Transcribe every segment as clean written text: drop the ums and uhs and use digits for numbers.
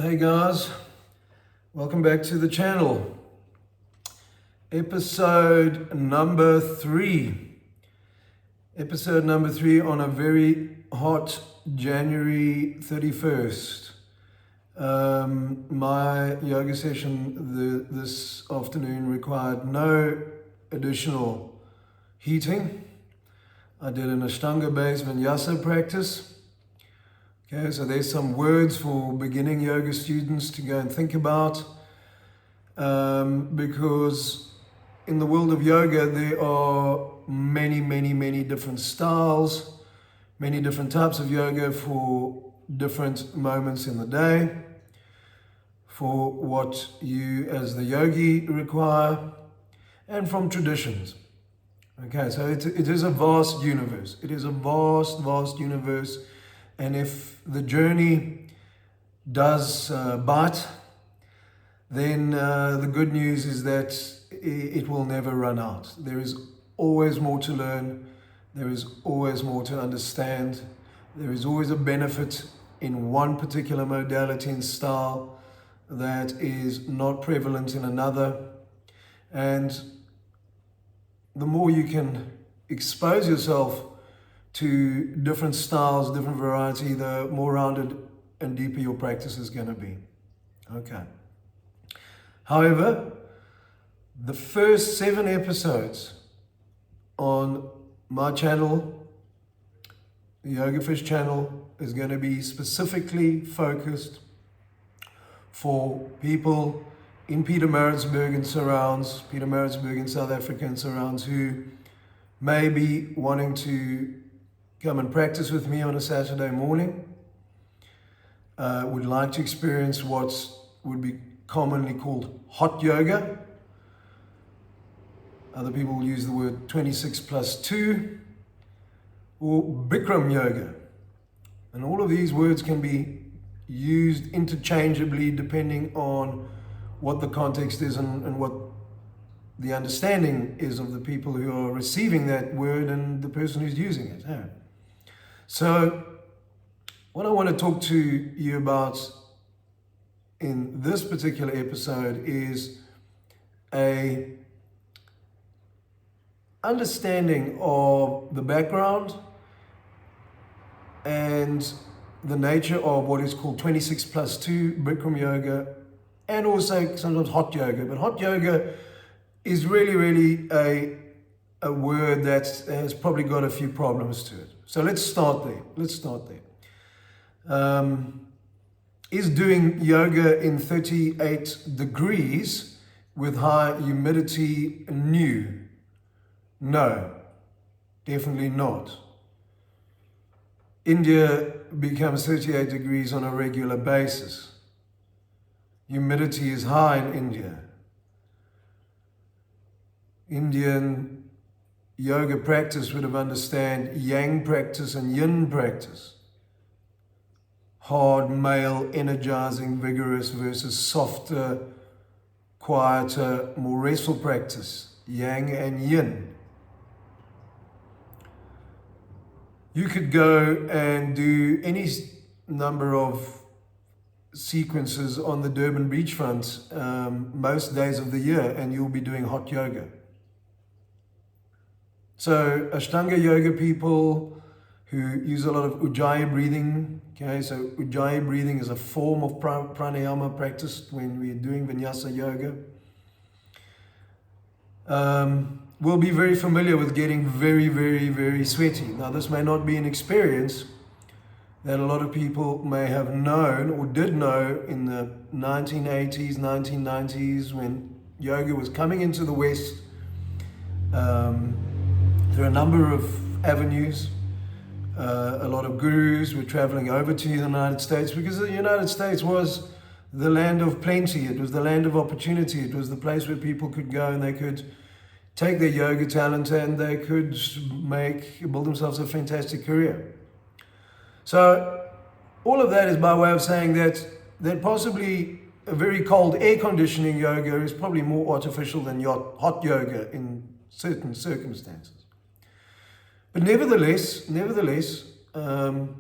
Hey guys, welcome back to the channel. Episode number 3. Episode number 3 on a very hot January 31st. My yoga session this afternoon required no additional heating. I did an Ashtanga-based Vinyasa practice. Okay, so there's some words for beginning yoga students to go and think about, because in the world of yoga there are many different styles, many different types of yoga for different moments in the day, for what you as the yogi require, and from traditions. Okay, so it is a vast universe. It is a vast universe. And if the journey does bite, then the good news is that it will never run out. There is always more to learn. There is always more to understand. There is always a benefit in one particular modality and style that is not prevalent in another. And the more you can expose yourself to different styles, different variety, the more rounded and deeper your practice is going to be. Okay. However, the first 7 episodes on my channel, the Yoga Fish channel, is going to be specifically focused for people in Pietermaritzburg and surrounds, Pietermaritzburg in South Africa and surrounds, who may be wanting to come and practice with me on a Saturday morning, would like to experience what would be commonly called hot yoga. Other people will use the word 26+2 or Bikram yoga. And all of these words can be used interchangeably depending on what the context is and what the understanding is of the people who are receiving that word and the person who's using it. Yeah. So what I want to talk to you about in this particular episode is a understanding of the background and the nature of what is called 26+2 Bikram yoga, and also sometimes hot yoga. But hot yoga is really a word that has probably got a few problems to it. So let's start there. Is doing yoga in 38 degrees with high humidity new? No, definitely not. India becomes 38 degrees on a regular basis. Humidity is high in India. Indian yoga practice would have understand yang practice and yin practice. Hard, male, energizing, vigorous versus softer, quieter, more restful practice. Yang and yin. You could go and do any number of sequences on the Durban beachfront most days of the year and you'll be doing hot yoga. So Ashtanga yoga people who use a lot of Ujjayi breathing, okay, so Ujjayi breathing is a form of pranayama practice when we're doing Vinyasa yoga. Will be very familiar with getting very sweaty. Now this may not be an experience that a lot of people may have known or did know in the 1980s, 1990s when yoga was coming into the West. There are a number of avenues. A lot of gurus were traveling over to the United States because the United States was the land of plenty. It was the land of opportunity. It was the place where people could go and they could take their yoga talent and they could build themselves a fantastic career. So all of that is by way of saying that possibly a very cold air conditioning yoga is probably more artificial than hot yoga in certain circumstances. But nevertheless, Bikram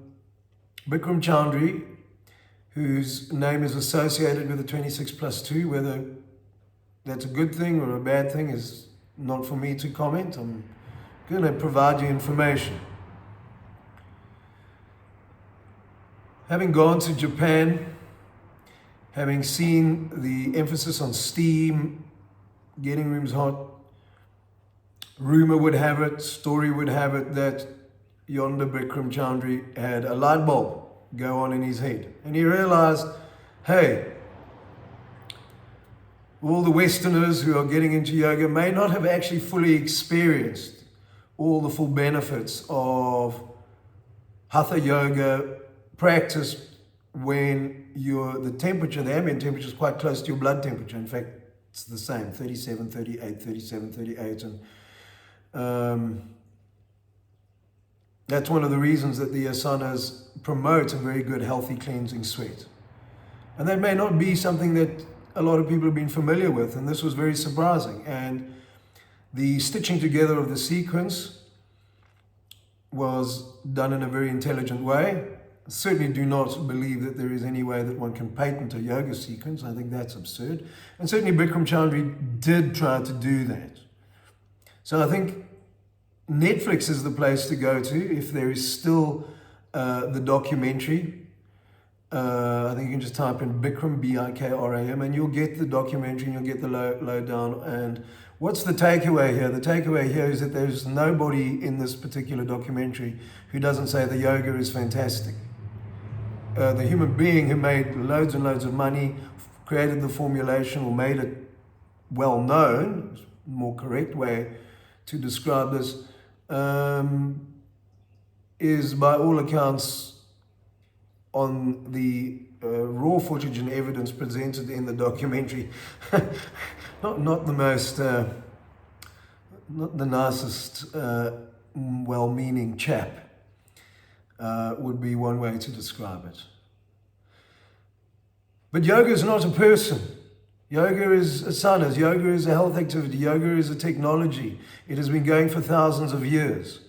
Choudhury whose name is associated with the 26 plus 2. Whether that's a good thing or a bad thing is not for me to comment. I'm going to provide you information. Having gone to Japan, having seen the emphasis on steam, getting rooms hot, rumor would have it, story would have it that yonder Bikram Choudhury had a light bulb go on in his head. And he realized, hey, all the Westerners who are getting into yoga may not have actually fully experienced all the full benefits of Hatha yoga practice when the temperature, the ambient temperature is quite close to your blood temperature. In fact, it's the same, 37, 38, 37, 38. And that's one of the reasons that the asanas promote a very good, healthy, cleansing sweat. And that may not be something that a lot of people have been familiar with, and this was very surprising. And the stitching together of the sequence was done in a very intelligent way. I certainly do not believe that there is any way that one can patent a yoga sequence. I think that's absurd. And certainly Bikram Choudhury did try to do that. So I think Netflix is the place to go to if there is still the documentary. I think you can just type in Bikram, B-I-K-R-A-M, and you'll get the documentary and you'll get the lowdown. And what's the takeaway here? The takeaway here is that there's nobody in this particular documentary who doesn't say the yoga is fantastic. The human being who made loads and loads of money, created the formulation or made it well known, more correct way to describe this, is by all accounts on the raw footage and evidence presented in the documentary, not the most, not the nicest, well-meaning chap, would be one way to describe it. But yoga is not a person. Yoga is asanas. Yoga is a health activity. Yoga is a technology. It has been going for thousands of years.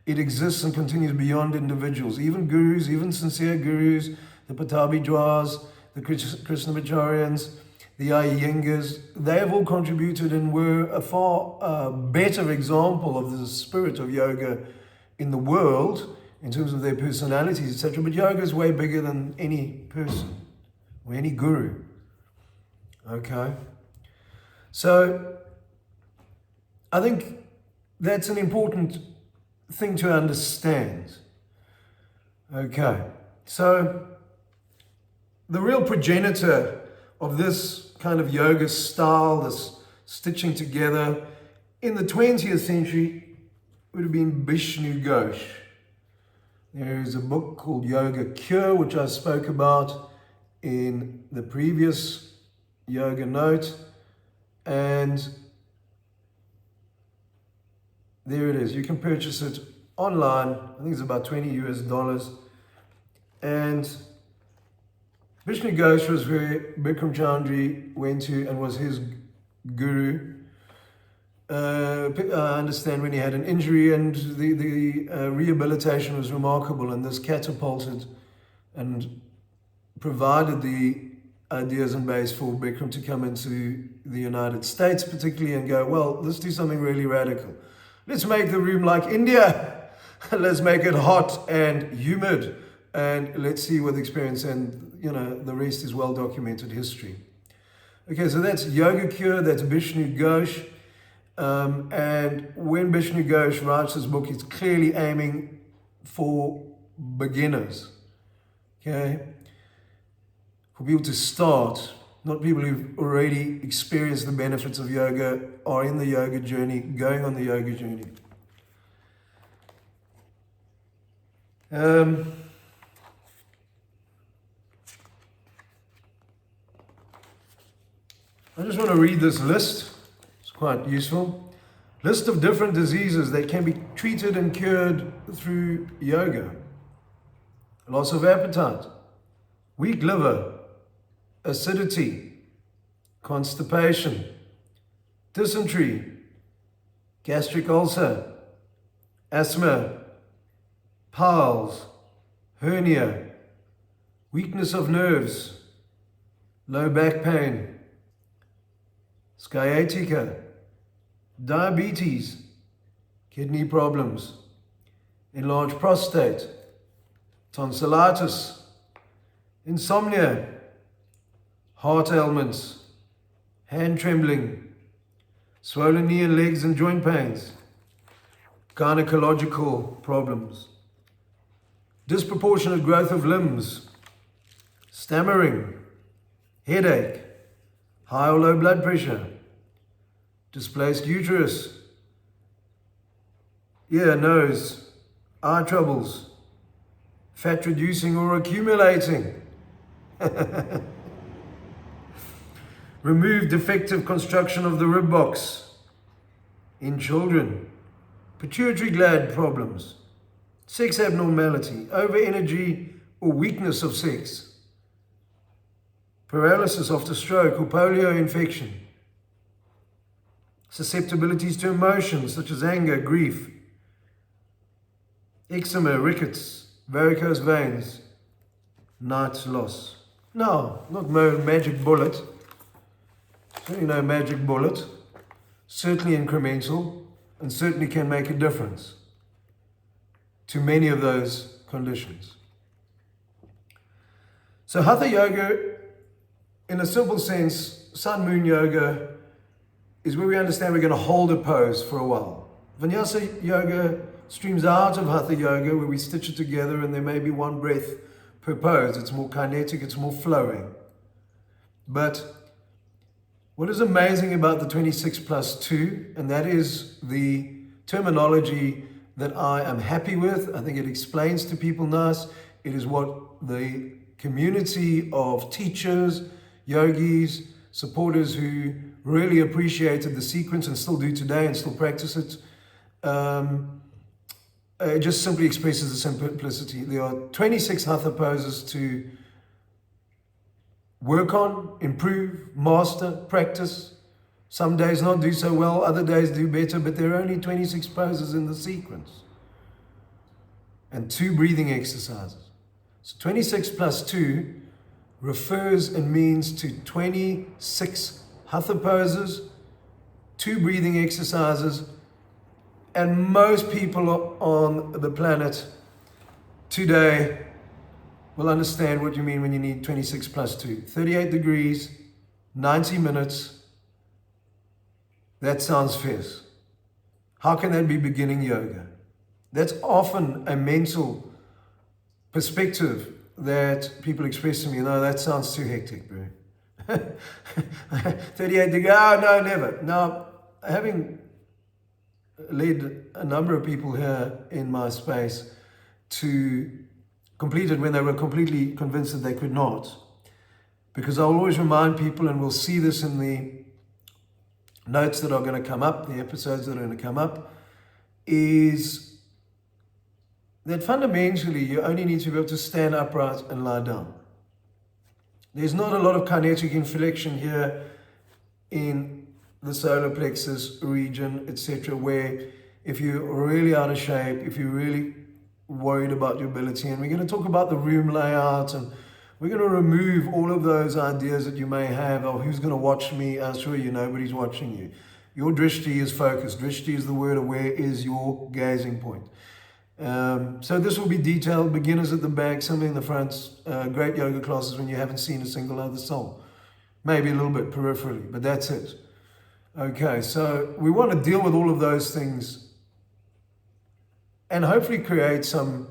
It exists and continues beyond individuals. Even gurus, even sincere gurus, the Patabi Dwars, the Krishnamacharyans, the Iyengas, they have all contributed and were a far better example of the spirit of yoga in the world in terms of their personalities, etc. But yoga is way bigger than any person or any guru. Okay? So I think that's an important thing to understand. Okay, so the real progenitor of this kind of yoga style, this stitching together in the 20th century would have been Bishnu Ghosh. There is a book called Yoga Cure, which I spoke about in the previous yoga note, and there it is. You can purchase it online. I think it's about $20 US. And Vishnu Ghosh was where Bikram Choudhury went to and was his guru. I understand when he had an injury, and the rehabilitation was remarkable, and this catapulted and provided the ideas and base for Bikram to come into the United States particularly and go, well, let's do something really radical. Let's make the room like India. Let's make it hot and humid, and let's see what the experience, and the rest is well documented history. Okay, so that's Yoga Cure, that's Bishnu Ghosh. And when Bishnu Ghosh writes this book, he's clearly aiming for beginners. Okay? For people to start, not people who've already experienced the benefits of yoga, are in the yoga journey, going on the yoga journey. I just want to read this list. It's quite useful. List of different diseases that can be treated and cured through yoga. Loss of appetite, weak liver, acidity, constipation, dysentery, gastric ulcer, asthma, piles, hernia, weakness of nerves, low back pain, sciatica, diabetes, kidney problems, enlarged prostate, tonsillitis, insomnia, heart ailments, hand trembling, swollen knee and legs and joint pains, gynecological problems, disproportionate growth of limbs, stammering, headache, high or low blood pressure, displaced uterus, ear, nose, eye troubles, fat reducing or accumulating, remove defective construction of the rib box in children, pituitary gland problems, sex abnormality, overenergy or weakness of sex, paralysis after stroke or polio infection, susceptibilities to emotions such as anger, grief, eczema, rickets, varicose veins, night loss. No, not magic bullet. Certainly no magic bullet. Certainly incremental, and certainly can make a difference to many of those conditions. So Hatha Yoga, in a simple sense, Sun Moon Yoga, is where we understand we're going to hold a pose for a while. Vinyasa Yoga streams out of Hatha Yoga, where we stitch it together and there may be one breath per pose. It's more kinetic, it's more flowing. But what is amazing about the 26 plus 2, and that is the terminology that I am happy with. I think it explains to people nice. It is what the community of teachers, yogis, supporters who really appreciated the sequence and still do today and still practice it. It just simply expresses the simplicity. There are 26 Hatha poses to work on, improve, master, practice. Some days not do so well, other days do better, but there are only 26 poses in the sequence. And 2 breathing exercises. So 26 plus 2 refers and means to 26 Hatha poses, 2 breathing exercises, and most people on the planet today will understand what you mean when you need 26 plus 2. 38 degrees, 90 minutes. That sounds fierce. How can that be beginning yoga? That's often a mental perspective that people express to me. No, that sounds too hectic, bro. 38 degrees, no, never. Now, having led a number of people here in my space to complete it when they were completely convinced that they could not, because I'll always remind people, and we'll see this in the notes that are going to come up, the episodes that are going to come up, is that fundamentally you only need to be able to stand upright and lie down. There's not a lot of kinetic inflection here in the solar plexus region, etc., where if you're really out of shape, if you're really worried about your ability, and we're going to talk about the room layout, and we're going to remove all of those ideas that you may have of who's going to watch me. I assure you, nobody's watching you. Your drishti is focused. Drishti is the word of where is your gazing point. So this will be detailed, beginners at the back, something in the front, great yoga classes when you haven't seen a single other soul. Maybe a little bit peripherally, but that's it. Okay, so we want to deal with all of those things and hopefully create some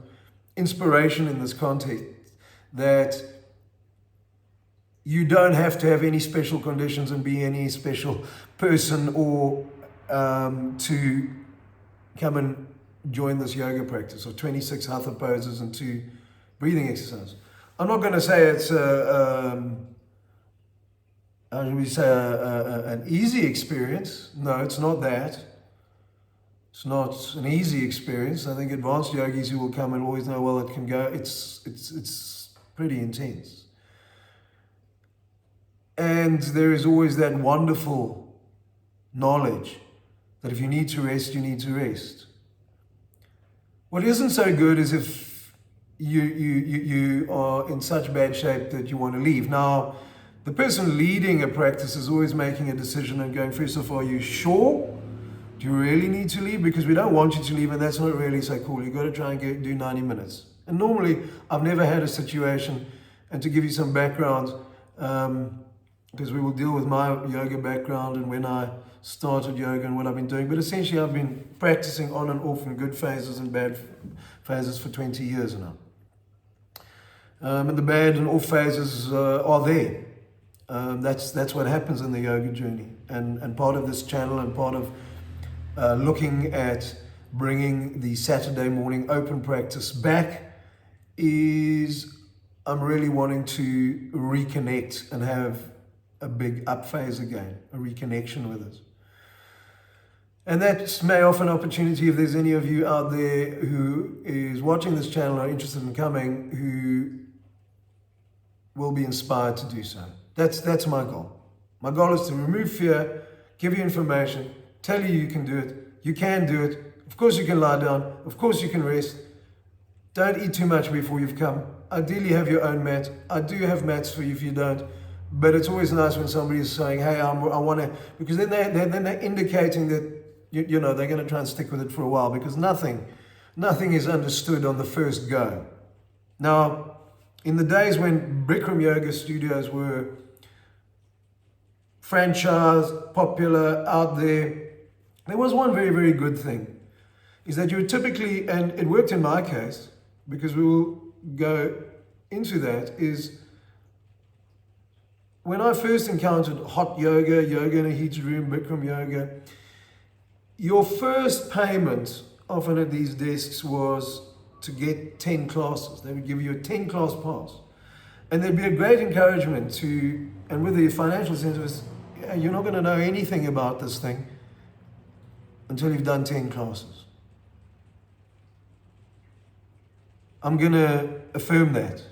inspiration in this context, that you don't have to have any special conditions and be any special person or to come and join this yoga practice of 26 Hatha poses and 2 breathing exercises. I'm not going to say it's how should we say, an easy experience. No, it's not that. It's not an easy experience. I think advanced yogis who will come and always know, well, it can go, it's pretty intense. And there is always that wonderful knowledge that if you need to rest, you need to rest. What isn't so good is if you are in such bad shape that you want to leave. Now, the person leading a practice is always making a decision and going, first of all, are you sure? Do you really need to leave? Because we don't want you to leave, and that's not really so cool. You've got to try and do 90 minutes. And normally, I've never had a situation, and to give you some background, because we will deal with my yoga background and when I started yoga and what I've been doing. But essentially, I've been practicing on and off in good phases and bad phases for 20 years now. And the bad and off phases are there. That's what happens in the yoga journey. And part of this channel and part of looking at bringing the Saturday morning open practice back is I'm really wanting to reconnect and have a big up phase again, a reconnection with it. And that may offer an opportunity if there's any of you out there who is watching this channel or interested in coming who will be inspired to do so. That's my goal. My goal is to remove fear, give you information, tell you you can do it. You can do it. Of course you can lie down. Of course you can rest. Don't eat too much before you've come. Ideally have your own mat. I do have mats for you if you don't. But it's always nice when somebody is saying, hey, I want to, because then they're indicating that, you know, they're going to try and stick with it for a while, because nothing is understood on the first go. Now, in the days when Bikram Yoga studios were franchised, popular, out there was one very, very good thing, is that you would typically, and it worked in my case, because we will go into that, is when I first encountered hot yoga in a heated room, Bikram yoga, your first payment often at these desks was to get 10 classes. They would give you a 10 class pass. And there'd be a great encouragement to, and with the financial incentives, you're not going to know anything about this thing until you've done 10 classes. I'm going to affirm that.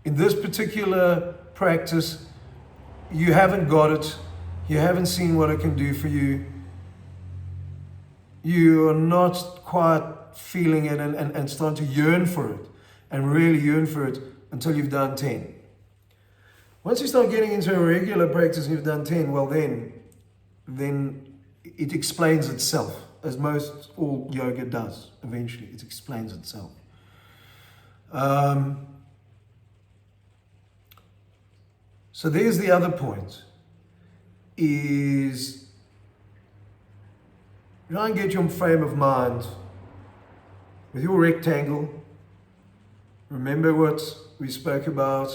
In this particular practice, you haven't got it. You haven't seen what it can do for you. You are not quite feeling it and starting to yearn for it, and really yearn for it until you've done 10. Once you start getting into a regular practice and you've done 10, well then it explains itself, as most all yoga does. Eventually, it explains itself. So there's the other point, is try and get your frame of mind with your rectangle. Remember what we spoke about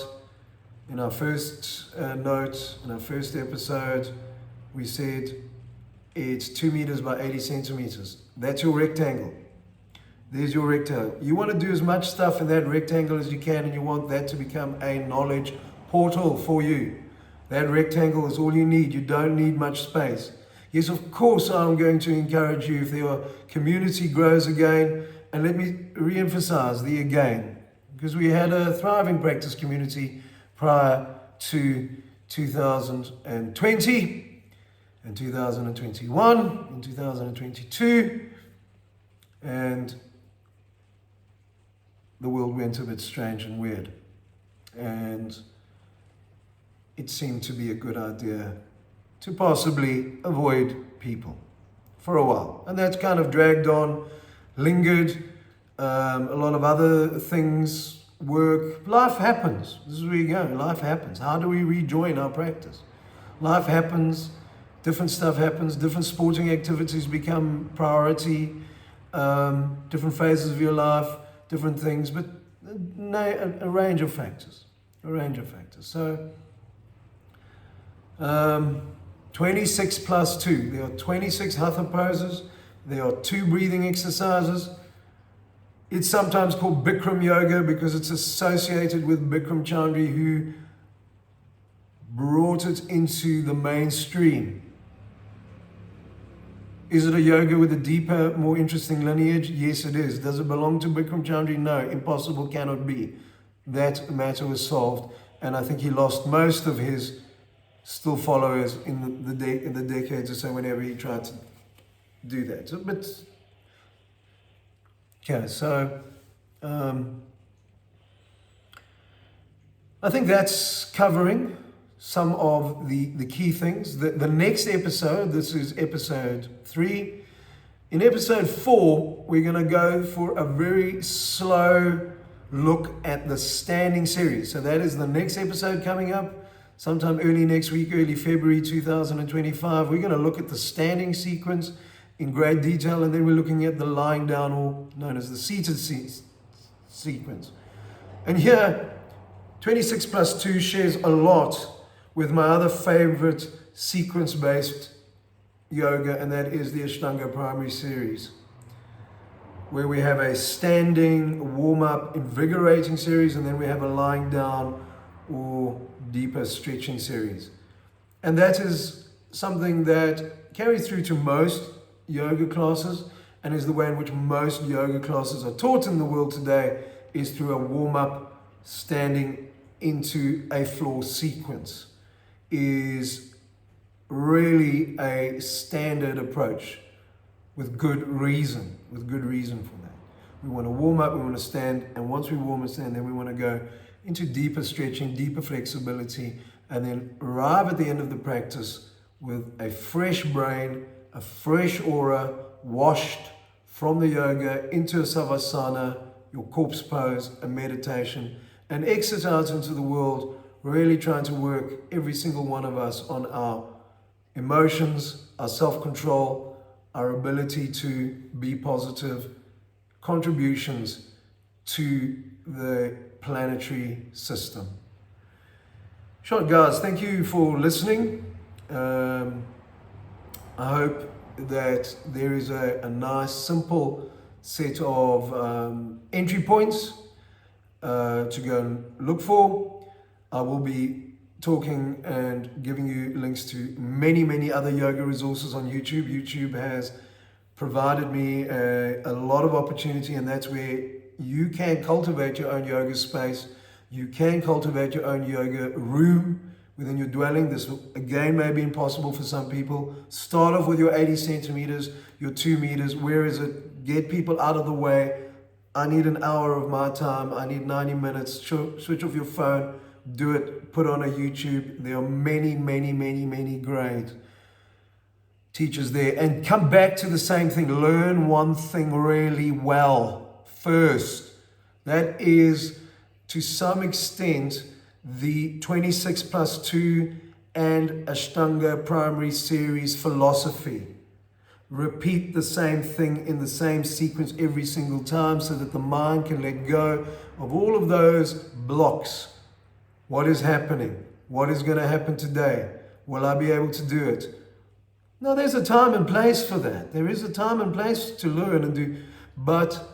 in our first note, in our first episode. We said it's 2 meters by 80 centimeters. That's your rectangle. There's your rectangle. You want to do as much stuff in that rectangle as you can, and you want that to become a knowledge portal for you. That rectangle is all you need. You don't need much space. Yes, of course, I'm going to encourage you if your community grows again, and let me re-emphasize the again, because we had a thriving practice community prior to 2020 and 2021 and 2022, and the world went a bit strange and weird, and it seemed to be a good idea to possibly avoid people for a while. And that's kind of dragged on, lingered. A lot of other things work. Life happens. This is where you go. Life happens. How do we rejoin our practice? Life happens. Different stuff happens. Different sporting activities become priority. Different phases of your life, different things, but a range of factors. So 26 plus 2. There are 26 hatha poses. There are 2 breathing exercises. It's sometimes called Bikram Yoga because it's associated with Bikram Chandri, who brought it into the mainstream. Is it a yoga with a deeper, more interesting lineage? Yes, it is. Does it belong to Bikram Chandri? No, impossible, cannot be. That matter was solved, and I think he lost most of his still followers in the decades or so whenever he tried to do that. So I think that's covering some of the key things. The next episode, this is episode 3. In episode 4, we're going to go for a very slow look at the standing series. So that is the next episode coming up, sometime early next week, early February 2025. We're going to look at the standing sequence in great detail, and then we're looking at the lying down, or known as the seated sequence. And here, 26 plus 2 shares a lot with my other favorite sequence-based yoga, and that is the Ashtanga Primary Series, where we have a standing, warm-up, invigorating series, and then we have a lying down or deeper stretching series. And that is something that carries through to most yoga classes, and is the way in which most yoga classes are taught in the world today, is through a warm-up, standing into a floor sequence, is really a standard approach with good reason for that. We want to warm up, we want to stand, and once we warm and stand, then we want to go into deeper stretching, deeper flexibility, and then arrive at the end of the practice with a fresh brain, a fresh aura, washed from the yoga into a savasana, your corpse pose, a meditation, and exit out into the world, really trying to work, every single one of us, on our emotions, our self-control, our ability to be positive, contributions to the planetary system. Sure, guys, thank you for listening. I hope that there is a nice, simple set of entry points to go and look for. I will be talking and giving you links to many other yoga resources on YouTube. YouTube has provided me a lot of opportunity, and that's where you can cultivate your own yoga space. You can cultivate your own yoga room within your dwelling. This, again, may be impossible for some people. Start off with your 80 centimeters, your 2 meters. Where is it? Get people out of the way. I need an hour of my time. I need 90 minutes. Switch off your phone. Do it. Put on a YouTube. There are many great teachers there. And come back to the same thing. Learn one thing really well first. That is, to some extent, the 26 plus 2 and Ashtanga Primary Series philosophy. Repeat the same thing in the same sequence every single time, so that the mind can let go of all of those blocks. What is happening? What is going to happen today? Will I be able to do it? No, there's a time and place for that. There is a time and place to learn and do, but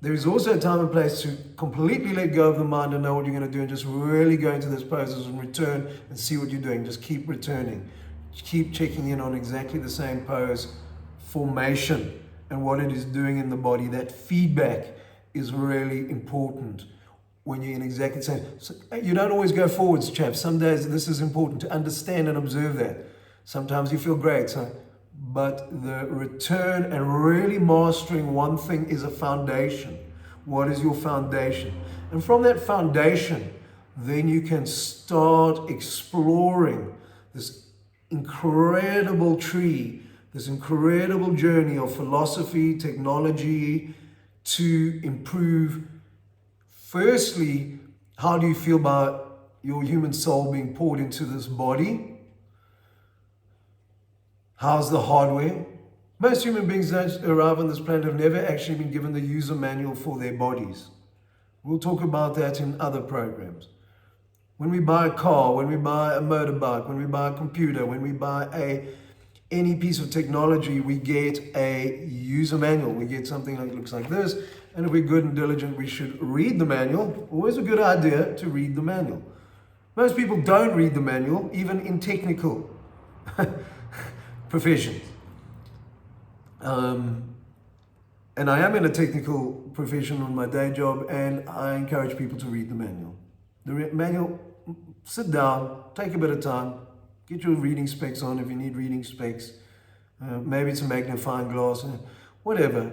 there is also a time and place to completely let go of the mind and know what you're going to do, and just really go into those poses and return and see what you're doing. Just keep returning. Keep checking in on exactly the same pose formation and what it is doing in the body. That feedback is really important when you're in exactly the same. So you don't always go forwards, chaps. Some days this is important to understand and observe that. Sometimes you feel great, but the return and really mastering one thing is a foundation. What is your foundation? And from that foundation, then you can start exploring this incredible tree, this incredible journey of philosophy, technology, to improve. Firstly, how do you feel about your human soul being poured into this body? How's the hardware? Most human beings that arrive on this planet have never actually been given the user manual for their bodies. We'll talk about that in other programs. When we buy a car, when we buy a motorbike, when we buy a computer, when we buy any piece of technology, we get a user manual. We get something that looks like this. And if we're good and diligent, we should read the manual. Always a good idea to read the manual. Most people don't read the manual, even in technical professions. And I am in a technical profession on my day job, and I encourage people to read the manual. The manual, sit down, take a bit of time, get your reading specs on if you need reading specs. Maybe it's a magnifying glass, whatever.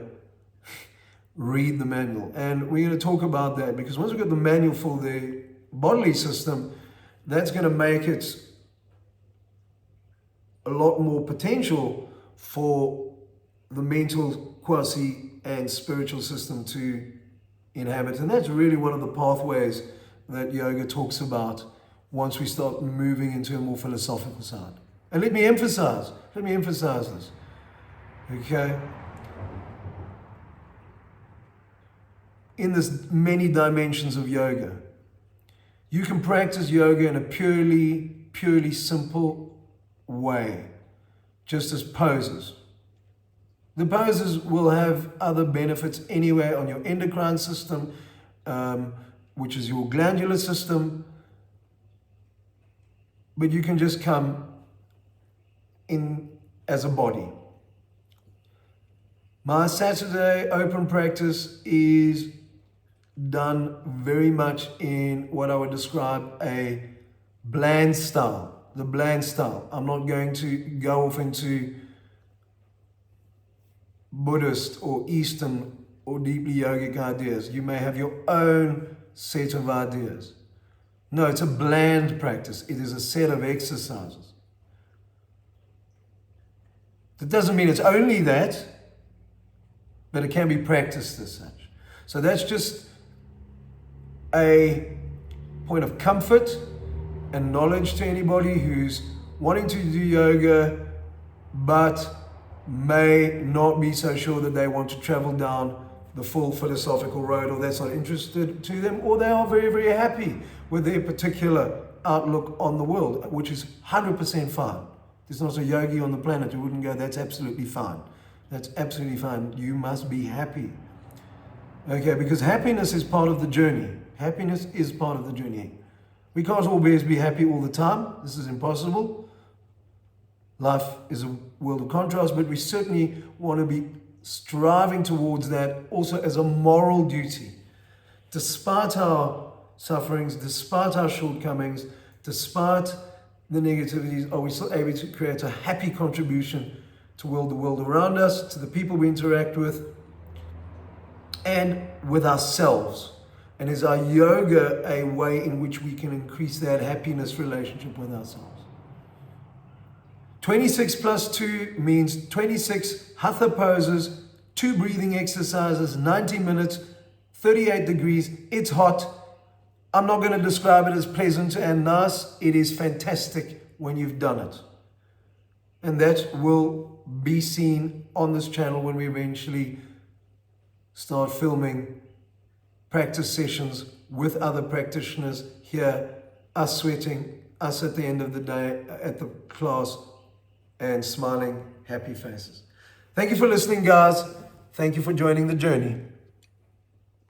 read the manual. And we're going to talk about that, because once we've got the manual for the bodily system, that's going to make it a lot more potential for the mental, quasi, and spiritual system to inhabit. And that's really one of the pathways that yoga talks about once we start moving into a more philosophical side. And let me emphasize this, okay? In this many dimensions of yoga, you can practice yoga in a purely simple way, just as poses. The poses will have other benefits anyway on your endocrine system, which is your glandular system, but you can just come in as a body. My Saturday open practice is done very much in what I would describe a bland style, the bland style. I'm not going to go off into Buddhist or Eastern or deeply yogic ideas. You may have your own set of ideas. No, it's a bland practice. It is a set of exercises. That doesn't mean it's only that, but it can be practiced as such. So that's just a point of comfort and knowledge to anybody who's wanting to do yoga, but may not be so sure that they want to travel down the full philosophical road, or that's not interested to them, or they are very, very happy with their particular outlook on the world, which is 100% fine. There's not a yogi on the planet who wouldn't go, that's absolutely fine. That's absolutely fine. You must be happy. Okay, because happiness is part of the journey. Happiness is part of the journey. We can't always be happy all the time. This is impossible. Life is a world of contrast, but we certainly want to be striving towards that also as a moral duty. Despite our sufferings, despite our shortcomings, despite the negativities, are we still able to create a happy contribution to the world around us, to the people we interact with, and with ourselves? And is our yoga a way in which we can increase that happiness relationship with ourselves? 26 plus 2 means 26 hatha poses, 2 breathing exercises, 90 minutes, 38 degrees. It's hot. I'm not going to describe it as pleasant and nice. It is fantastic when you've done it. And that will be seen on this channel when we eventually start filming practice sessions with other practitioners here, us sweating, us at the end of the day at the class, and smiling, happy faces. Thank you for listening, guys. Thank you for joining the journey.